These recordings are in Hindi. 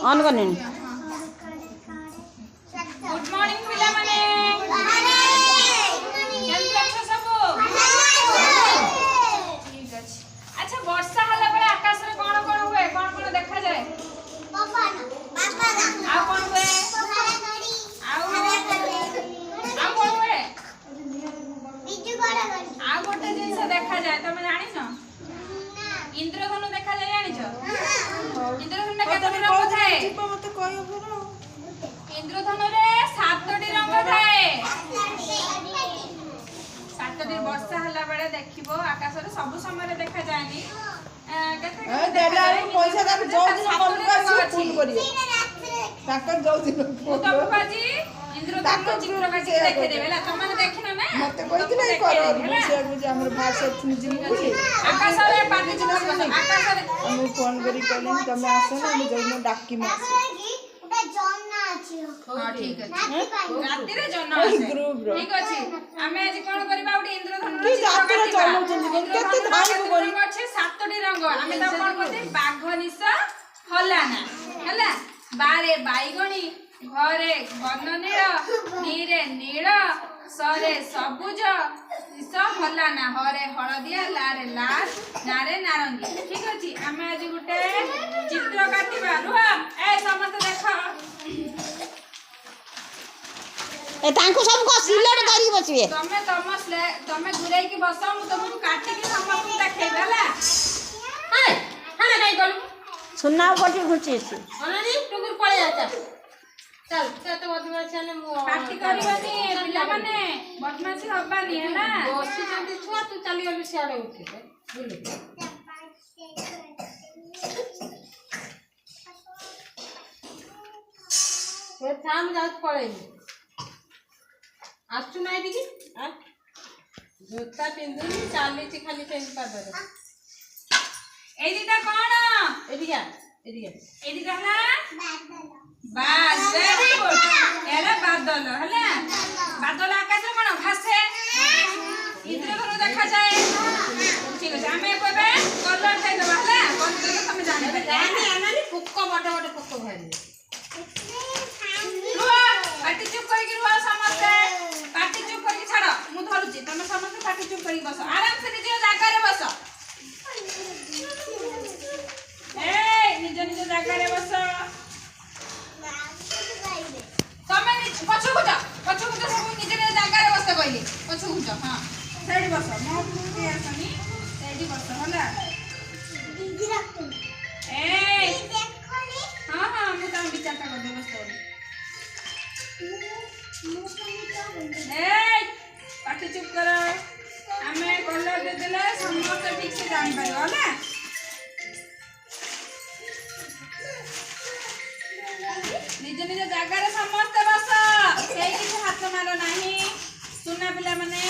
ऑन करनी गुड मॉर्निंग पिला माने केमती अच्छा सब ठीक अछि। अच्छा वर्षा हला बेले आकाश रे कोन कोन हुए कोन देखा जाए पवन आ कोन हुए आ कोन हुए आ गोटे जिंस देखा जाए तमे जानि न इंद्रधनु देखा जाए जानि छ इंद्रधनु केते रंग थाए मते कहयो गुरु इंद्रधनु रे 7टी रंग थाए 7टी वर्षा हला बेले देखिबो आकाश रे सब समय रे देखा जाएनी केते देला पैसा का जो दिन फोन कर फोन करियो ताकर जो दिन तो बाबाजी इंद्रधनु चित्र काटी देखे देबेला तमने देखिना ना मते कहति नै करो मुझे बुझे हमर भाषा तुम जिम बुझी आकाश रे पाटी चित्र आकाश रे हम फोन करी कहली तमे आसो ना हम जइनो डाकी मास उटा जन्ना अछि हां ठीक अछि राती रे जन्ना अछि ठीक अछि हमें आज कोन करबा उडी इंद्रधनु चित्र काटी केते धाई बोली अछि 7टी रंग हमें त कोन करते बाघ निस हलाना हला बारे बाईगणी घरे घन नील नीरे नील सरे सबुज निस हलाना हरे हळदिया लारे लाल नारे नारंगी ठीक अछि हमें आज गुटे चित्र काटिबा रुहा ए समस्त देखो ए तांको सब को सिलेट करी बसिबे तमे घुराई के बसो मु तुमको काटी के समस्त देखेबे हला हाय हाना काई गलु सुनना कोठी घुची छी अननी टुकुर पळे आचा चल तो बदमाशी ने मु काटी करबानी पिला माने बदमाशी हबानी है ना बसी जंदी छुआ तू चली गलु सियाडे उठी बुलु ए थाम जात पळे आसु नाही दिकी आ जूता पिंदुनी चाली ची खाली पेन पादरे ए दीदा कोन एदिया हला बास वेरी गुड एरा बादल हला बादल आकाश रे कोन भासे इंद्रधनु देखा जाए ठीक है हमें कोबे कलर थाई दबा हला कोन कलर तमे जाने जानी आनानी पुक्को बडे बडे पुक्को भाई रुआ पाटी चुप करके रुआ समस्त पाटी चुप करके छाड़ो मु धरुची तमे समस्त पाटी चुप करके बसो आराम से निज जागा रे बसो ए निज निज जागा रे बसो तमे पछो को जा सब निज निज जागा रे बसो कहली पछो को जा हां साइड बसो मो के आसनी साइड बसो होला दीदी रखतो ए देखोनी हां हां मु तम विचारता कर दे बसो ए पाटी चुप करो हमें कलर दे देले समस्त ठीक से जानि पारो होला निज निज जागा रे समस्त बस सेही किछ हाथ मारो नाही सुना पिला माने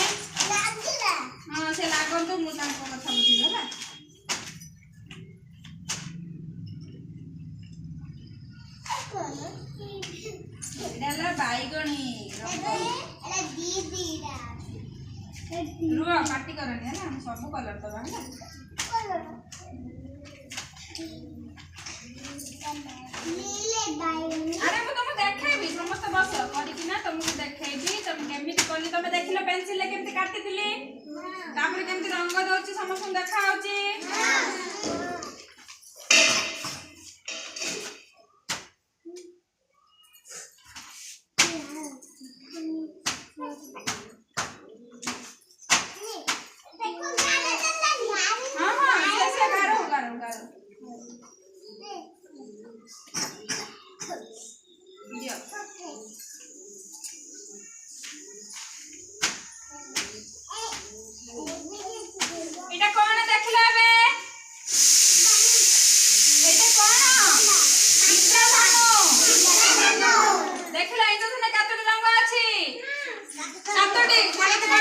लागिला हां से लागंतु मु तांको कथा बुझी होला एला बाईगणी एला दीदीरा रुआ पार्टी करनी है ना सब कलर तो बा ना नीले बाईगणी अरे मु तुम देखेबी समस्त बस करी कि ना तुमको देखेबी तुम केमिति करली तुम देखिलो पेंसिल ले केमिति काटी दिली तापर केमिति रंग दोची समस्त देखा होची এটা কোন দেখলা বে এটা কোন ইন্দ্রধনু দেখলা ইন্দ্রধনু কতটি রঙ আছে 7টি কয়টা